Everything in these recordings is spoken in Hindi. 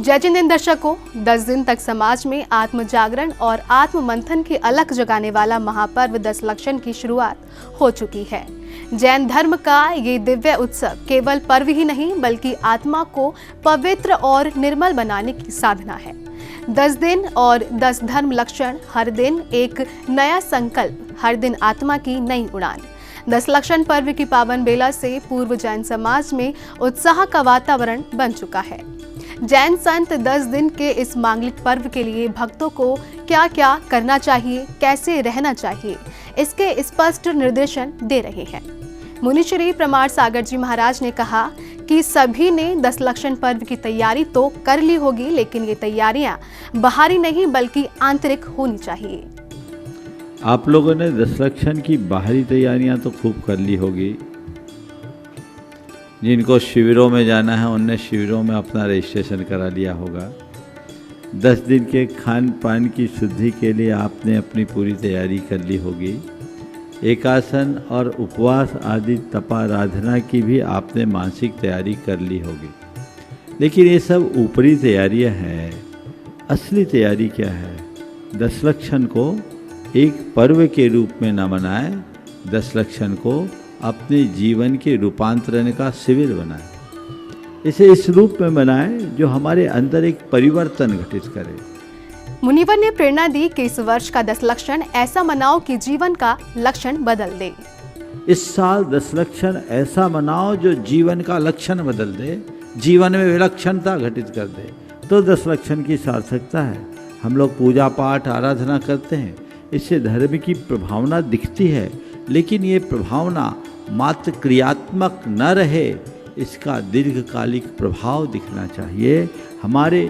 जय जिनेंद्र दर्शकों, 10 दिन तक समाज में आत्म जागरण और आत्म मंथन की अलख जगाने वाला महापर्व दशलक्षण की शुरुआत हो चुकी है। जैन धर्म का ये दिव्य उत्सव केवल पर्व ही नहीं बल्कि आत्मा को पवित्र और निर्मल बनाने की साधना है। 10 दिन और 10 धर्म लक्षण, हर दिन एक नया संकल्प, हर दिन आत्मा की नई उड़ान। दशलक्षण पर्व की पावन बेला से पूर्व जैन समाज में उत्साह का वातावरण बन चुका है। जैन संत 10 दिन के इस मांगलिक पर्व के लिए भक्तों को क्या क्या करना चाहिए, कैसे रहना चाहिए, इसके स्पष्ट निर्देशन दे रहे हैं। मुनि श्री प्रमाण सागर जी महाराज ने कहा कि सभी ने दशलक्षण पर्व की तैयारी तो कर ली होगी, लेकिन ये तैयारियां बाहरी नहीं बल्कि आंतरिक होनी चाहिए। आप लोगों ने दशलक्षण की बाहरी तैयारियां तो खूब कर ली होगी। जिनको शिविरों में जाना है उनने शिविरों में अपना रजिस्ट्रेशन करा लिया होगा। 10 दिन के खान पान की शुद्धि के लिए आपने अपनी पूरी तैयारी कर ली होगी। एकासन और उपवास आदि तपाराधना की भी आपने मानसिक तैयारी कर ली होगी। लेकिन ये सब ऊपरी तैयारियां हैं। असली तैयारी क्या है? दशलक्षण को एक पर्व के रूप में न मनाएं, दशलक्षण को अपने जीवन के रूपांतरण का शिविर बनाएं। इसे इस रूप में बनाएं जो हमारे अंदर एक परिवर्तन घटित करे। मुनिवर ने प्रेरणा दी कि इस वर्ष का दशलक्षण ऐसा मनाओ कि जीवन का लक्षण बदल दे। इस साल दशलक्षण ऐसा मनाओ जो जीवन का लक्षण बदल दे, जीवन में विलक्षणता घटित कर दे। तो दशलक्षण की सार्थकता है। हम लोग पूजा पाठ आराधना करते हैं, इससे धर्म की प्रभावना दिखती है, लेकिन ये प्रभावना मात्र क्रियात्मक न रहे, इसका दीर्घकालिक प्रभाव दिखना चाहिए। हमारे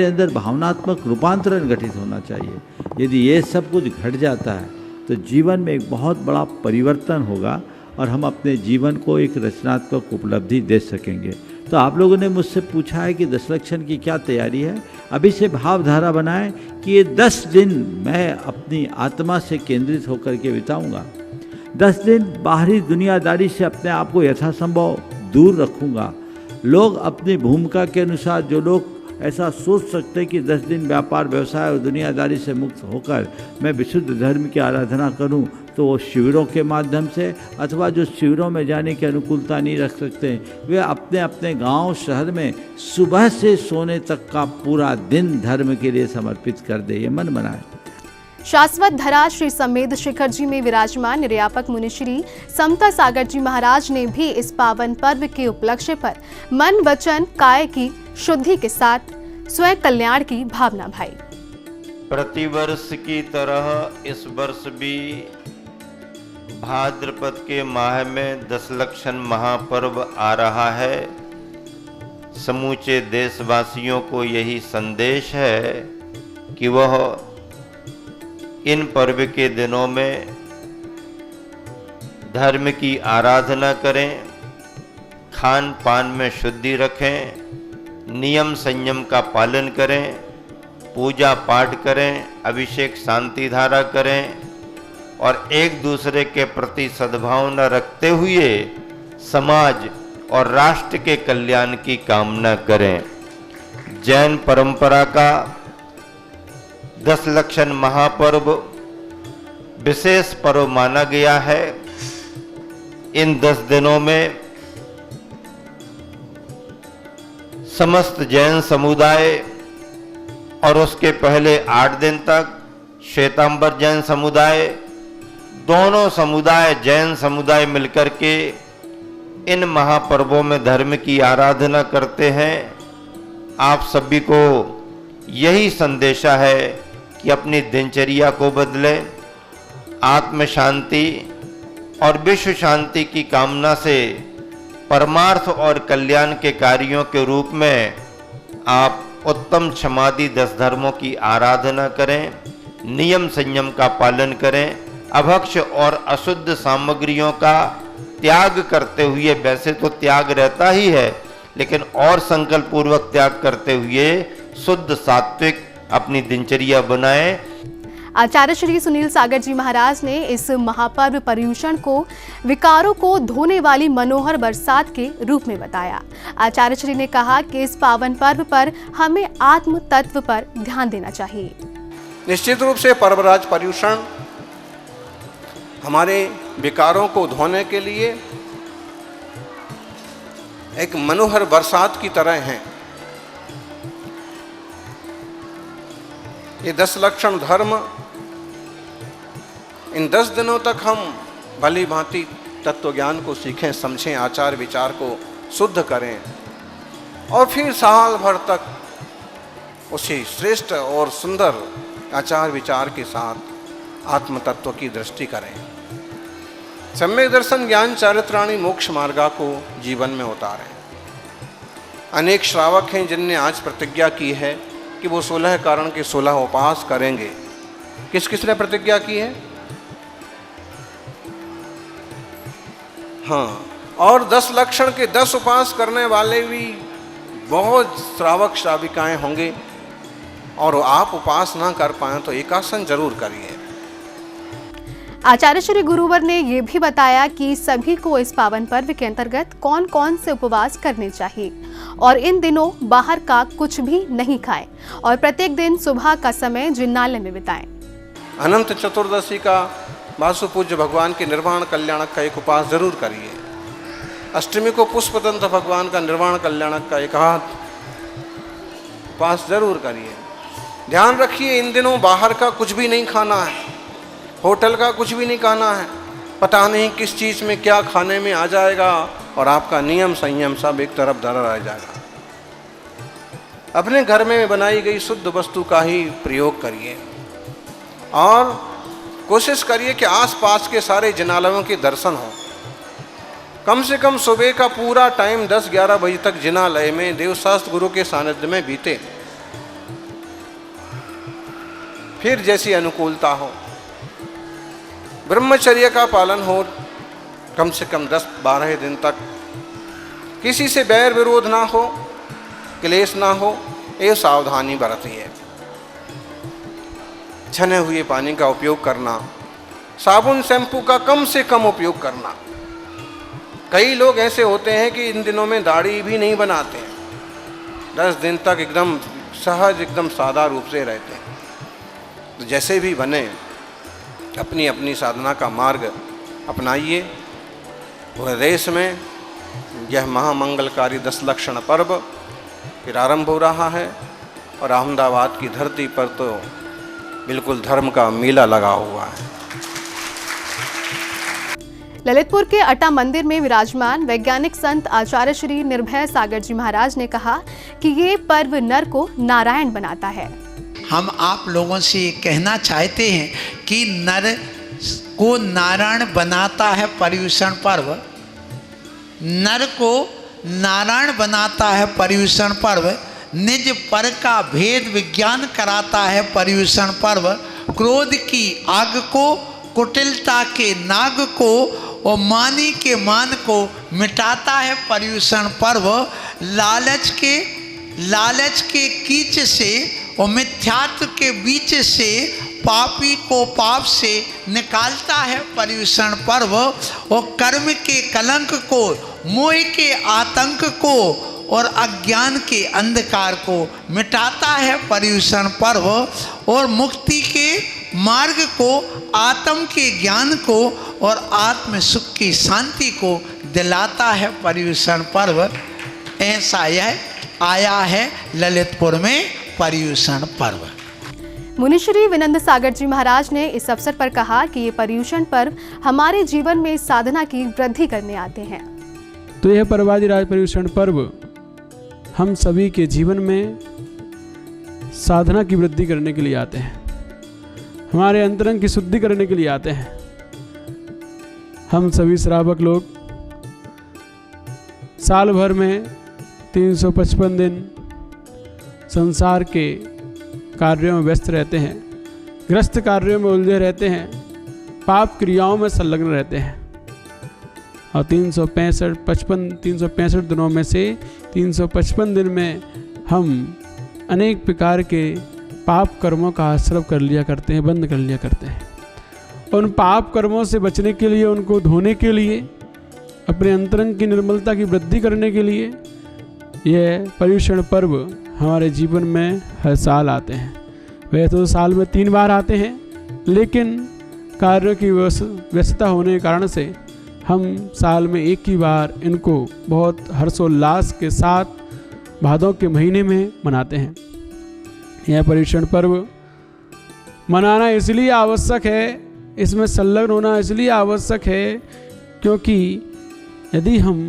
अंदर भावनात्मक रूपांतरण घटित होना चाहिए। यदि ये सब कुछ घट जाता है तो जीवन में एक बहुत बड़ा परिवर्तन होगा और हम अपने जीवन को एक रचनात्मक उपलब्धि दे सकेंगे। तो आप लोगों ने मुझसे पूछा है कि दशलक्षण की क्या तैयारी है। अभी से भावधारा बनाएं कि ये 10 दिन मैं अपनी आत्मा से केंद्रित होकर के बिताऊंगा। 10 दिन बाहरी दुनियादारी से अपने आप को यथासंभव दूर रखूंगा। लोग अपनी भूमिका के अनुसार, जो लोग ऐसा सोच सकते हैं कि 10 दिन व्यापार व्यवसाय और दुनियादारी से मुक्त होकर मैं विशुद्ध धर्म की आराधना करूं, तो वो शिविरों के माध्यम से, अथवा जो शिविरों में जाने की अनुकूलता नहीं रख सकते, वे अपने अपने गांव शहर में सुबह से सोने तक का पूरा दिन धर्म के लिए समर्पित कर दे। ये मन बनाए। शाश्वत धरा श्री समेध शिखर जी में विराजमान निर्यापक मुनि श्री समता सागर जी महाराज ने भी इस पावन पर्व के उपलक्ष्य पर मन वचन काया की शुद्धि के साथ स्वयं कल्याण की भावना भाई। प्रतिवर्ष की तरह इस वर्ष भी भाद्रपद के माह में दशलक्षण महापर्व आ रहा है। समूचे देशवासियों को यही संदेश है कि वह इन पर्व के दिनों में धर्म की आराधना करें, खान पान में शुद्धि रखें, नियम संयम का पालन करें, पूजा पाठ करें, अभिषेक शांति धारा करें और एक दूसरे के प्रति सद्भावना रखते हुए समाज और राष्ट्र के कल्याण की कामना करें। जैन परंपरा का दशलक्षण महापर्व विशेष पर्व माना गया है। इन 10 दिनों में समस्त जैन समुदाय और उसके पहले 8 दिन तक श्वेतांबर जैन समुदाय, दोनों समुदाय जैन समुदाय मिलकर के इन महापर्वों में धर्म की आराधना करते हैं। आप सभी को यही संदेशा है कि अपनी दिनचर्या को बदलें, आत्म शांति और विश्व शांति की कामना से परमार्थ और कल्याण के कार्यों के रूप में आप उत्तम क्षमादि 10 धर्मों की आराधना करें, नियम संयम का पालन करें, अभक्ष और अशुद्ध सामग्रियों का त्याग करते हुए, वैसे तो त्याग रहता ही है लेकिन और संकल्प पूर्वक त्याग करते हुए शुद्ध सात्विक अपनी दिनचर्या बनाएं। आचार्य श्री सुनील सागर जी महाराज ने इस महापर्व पर्युषण को विकारों को धोने वाली मनोहर बरसात के रूप में बताया। आचार्य श्री ने कहा कि इस पावन पर्व पर हमें आत्म तत्व पर ध्यान देना चाहिए। निश्चित रूप से पर्वराज पर्युषण हमारे विकारों को धोने के लिए एक मनोहर बरसात की तरह हैं। ये 10 लक्षण धर्म, इन 10 दिनों तक हम भली भांति तत्व ज्ञान को सीखें, समझें, आचार विचार को शुद्ध करें और फिर साल भर तक उसी श्रेष्ठ और सुंदर आचार विचार के साथ आत्म तत्व की दृष्टि करें। सम्यक दर्शन ज्ञान चारित्राणी मोक्ष मार्गा को जीवन में उतारें। अनेक श्रावक हैं जिनने आज प्रतिज्ञा की है कि वो 16 कारण के 16 उपास करेंगे। किस किस ने प्रतिज्ञा की है? हाँ, और 10 लक्षण के 10 उपास करने वाले भी बहुत श्रावक श्राविकाएं होंगे और आप उपास ना कर पाए तो एकासन जरूर करिए। आचार्य श्री गुरुवर ने ये भी बताया कि सभी को इस पावन पर्व के अंतर्गत कौन कौन से उपवास करने चाहिए और इन दिनों बाहर का कुछ भी नहीं खाएं और प्रत्येक दिन सुबह का समय जिन्नालय में बिताएं। अनंत चतुर्दशी का वासु पूज्य भगवान के निर्वाण कल्याणक का एक उपास जरूर करिए। अष्टमी को पुष्पदंत भगवान का निर्वाण कल्याणक का एक उपास जरूर करिए। ध्यान रखिए, इन दिनों बाहर का कुछ भी नहीं खाना है, होटल का कुछ भी नहीं खाना है। पता नहीं किस चीज़ में क्या खाने में आ जाएगा और आपका नियम संयम सब एक तरफ धरा रह जाएगा। अपने घर में बनाई गई शुद्ध वस्तु का ही प्रयोग करिए और कोशिश करिए कि आसपास के सारे जिनालयों के दर्शन हो। कम से कम सुबह का पूरा टाइम 10-11 बजे तक जिनालय में देवशास्त्र गुरु के सानिध्य में बीते, फिर जैसी अनुकूलता हो। ब्रह्मचर्य का पालन हो, कम से कम 10-12 दिन तक किसी से बैर विरोध ना हो, क्लेश ना हो, ये सावधानी बरतिए। छने हुए पानी का उपयोग करना, साबुन शैम्पू का कम से कम उपयोग करना। कई लोग ऐसे होते हैं कि इन दिनों में दाढ़ी भी नहीं बनाते हैं, 10 दिन तक एकदम सहज, एकदम सादा रूप से रहते हैं। तो जैसे भी बने अपनी अपनी साधना का मार्ग अपनाइए। पूरे देश में यह महामंगलकारी 10 लक्षण पर्व फिर आरंभ हो रहा है और अहमदाबाद की धरती पर तो बिल्कुल धर्म का मेला लगा हुआ है। ललितपुर के अट्टा मंदिर में विराजमान वैज्ञानिक संत आचार्य श्री निर्भय सागर जी महाराज ने कहा कि ये पर्व नर को नारायण बनाता है। हम आप लोगों से कहना चाहते हैं कि नर को नारायण बनाता है पर्युषण पर्व। नर को नारायण बनाता है पर्युषण पर्व। निज पर का भेद विज्ञान कराता है पर्युषण पर्व। क्रोध की आग को, कुटिलता के नाग को और मानी के मान को मिटाता है पर्युषण पर्व। लालच के कीच से और मिथ्यात्व के बीच से पापी को पाप से निकालता है पर्युषण पर्व। और कर्म के कलंक को, मोह के आतंक को और अज्ञान के अंधकार को मिटाता है पर्युषण पर्व। और मुक्ति के मार्ग को, आत्म के ज्ञान को और आत्म सुख की शांति को दिलाता है पर्युषण पर्व। ऐसा यह आया है ललितपुर में पर्युषण पर्व। मुनिश्री विनंद सागर जी महाराज ने इस अवसर पर कहा कि ये पर्युषण पर्व हमारे जीवन में साधना की वृद्धि करने आते हैं। तो यह पर्वादिराज पर्युषण पर्व हम सभी के जीवन में साधना की वृद्धि करने के लिए आते हैं, हमारे अंतरंग की शुद्धि करने के लिए आते हैं। हम सभी श्रावक लोग साल भर में 355 दिन संसार के कार्यों में व्यस्त रहते हैं, ग्रस्त कार्यों में उलझे रहते हैं, पाप क्रियाओं में संलग्न रहते हैं। और 365 दिनों में से 355 दिन में हम अनेक प्रकार के पाप कर्मों का आश्रय कर लिया करते हैं, बंद कर लिया करते हैं। उन पाप कर्मों से बचने के लिए, उनको धोने के लिए, अपने अंतरंग की निर्मलता की वृद्धि करने के लिए यह पर्युषण पर्व हमारे जीवन में हर साल आते हैं। वह तो साल में 3 बार आते हैं, लेकिन कार्यों की व्यस्तता होने के कारण से हम साल में 1 ही बार इनको बहुत हर्षोल्लास के साथ भादों के महीने में मनाते हैं। यह पर्युषण पर्व मनाना इसलिए आवश्यक है, इसमें संलग्न होना इसलिए आवश्यक है क्योंकि यदि हम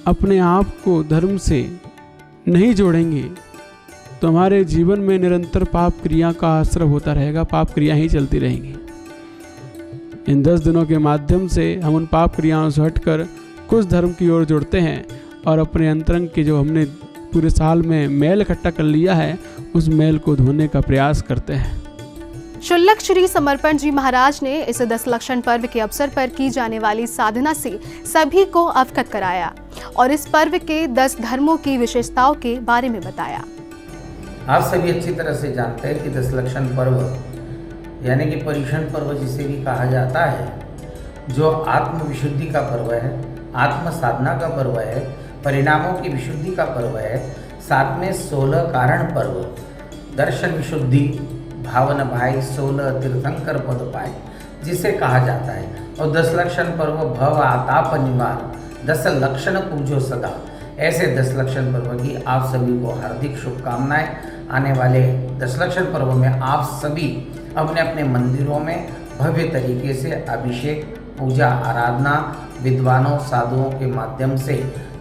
अपने आप को धर्म से नहीं जोड़ेंगे तो हमारे जीवन में निरंतर पाप क्रिया का आश्रय होता रहेगा, पाप क्रिया ही चलती रहेंगी। इन 10 दिनों के माध्यम से हम उन पाप क्रियाओं से हटकर कुछ धर्म की ओर जुड़ते हैं और अपने अंतरंग के जो हमने पूरे साल में मैल इकट्ठा कर लिया है उस मैल को धोने का प्रयास करते हैं। शुल्लक श्री समर्पण जी महाराज ने इस दशलक्षण पर्व के अवसर पर की जाने वाली साधना से सभी को अवगत कराया और इस पर्व के 10 धर्मों की विशेषताओं के बारे में बताया। आप सभी अच्छी तरह से जानते हैं कि दशलक्षण पर्व यानी कि पर्युषण पर्व जिसे भी कहा जाता है, जो आत्म विशुद्धि का पर्व है, आत्म साधना का पर्व है, परिणामों की विशुद्धि का पर्व है, साथ में 16 कारण पर्व, दर्शन विशुद्धि, भावन भाई 16 तीर्थंकर पद पाए जिसे कहा जाता है। और दशलक्षण पर्व भव आताप निवार, 10 लक्षण पूजो सदा, ऐसे दशलक्षण पर्व की आप सभी को हार्दिक शुभकामनाएं। आने वाले दशलक्षण पर्व में आप सभी अपने अपने मंदिरों में भव्य तरीके से अभिषेक, पूजा, आराधना, विद्वानों, साधुओं के माध्यम से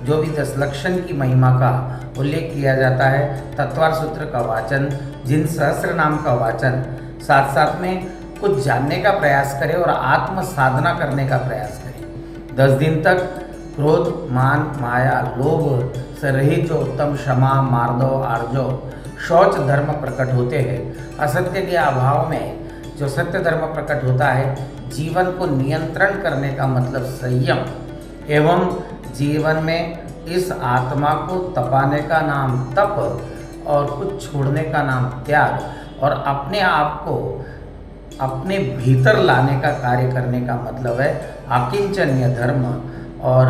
जो भी दशलक्षण की महिमा का उल्लेख किया जाता है, तत्वार सूत्र का वाचन, जिन सहस्त्र नाम का वाचन, साथ साथ में कुछ जानने का प्रयास करें और आत्म साधना करने का प्रयास करें। 10 दिन तक क्रोध, मान, माया, लोभ से रहित जो उत्तम क्षमा, मार्दव, आर्जव, शौच धर्म प्रकट होते हैं। असत्य के अभाव में जो सत्य धर्म प्रकट होता है, जीवन को नियंत्रण करने का मतलब संयम एवं जीवन में इस आत्मा को तपाने का नाम तप और कुछ छोड़ने का नाम त्याग और अपने आप को अपने भीतर लाने का कार्य करने का मतलब है आकिंचन्य धर्म और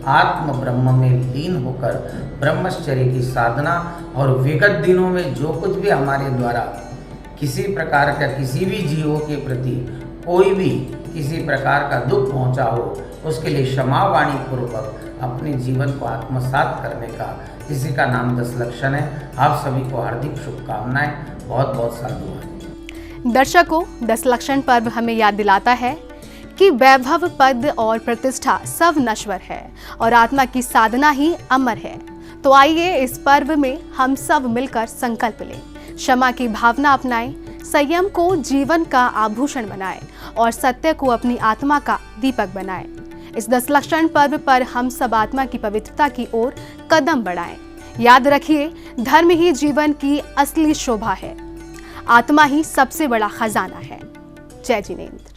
आत्म ब्रह्म में लीन होकर ब्रह्मचर्य की साधना। और विगत दिनों में जो कुछ भी हमारे द्वारा किसी प्रकार का किसी भी जीवों के प्रति कोई भी किसी प्रकार का दुख पहुंचा हो, उसके लिए क्षमावाणी पूर्वक अपने जीवन को आत्मसात करने का, इसी का नाम दशलक्षण है। आप सभी को हार्दिक शुभकामनाएं। बहुत बहुत साधुवाद। दर्शकों, दशलक्षण पर्व हमें याद दिलाता है कि वैभव, पद और प्रतिष्ठा सब नश्वर है और आत्मा की साधना ही अमर है। तो आइए इस पर्व में हम सब मिलकर संकल्प लें, क्षमा की भावना अपनाएं, संयम को जीवन का आभूषण बनाएं और सत्य को अपनी आत्मा का दीपक बनाएं। इस दशलक्षण पर्व पर हम सब आत्मा की पवित्रता की ओर कदम बढ़ाएं। याद रखिए, धर्म ही जीवन की असली शोभा है, आत्मा ही सबसे बड़ा खजाना है। जय जिनेंद्र।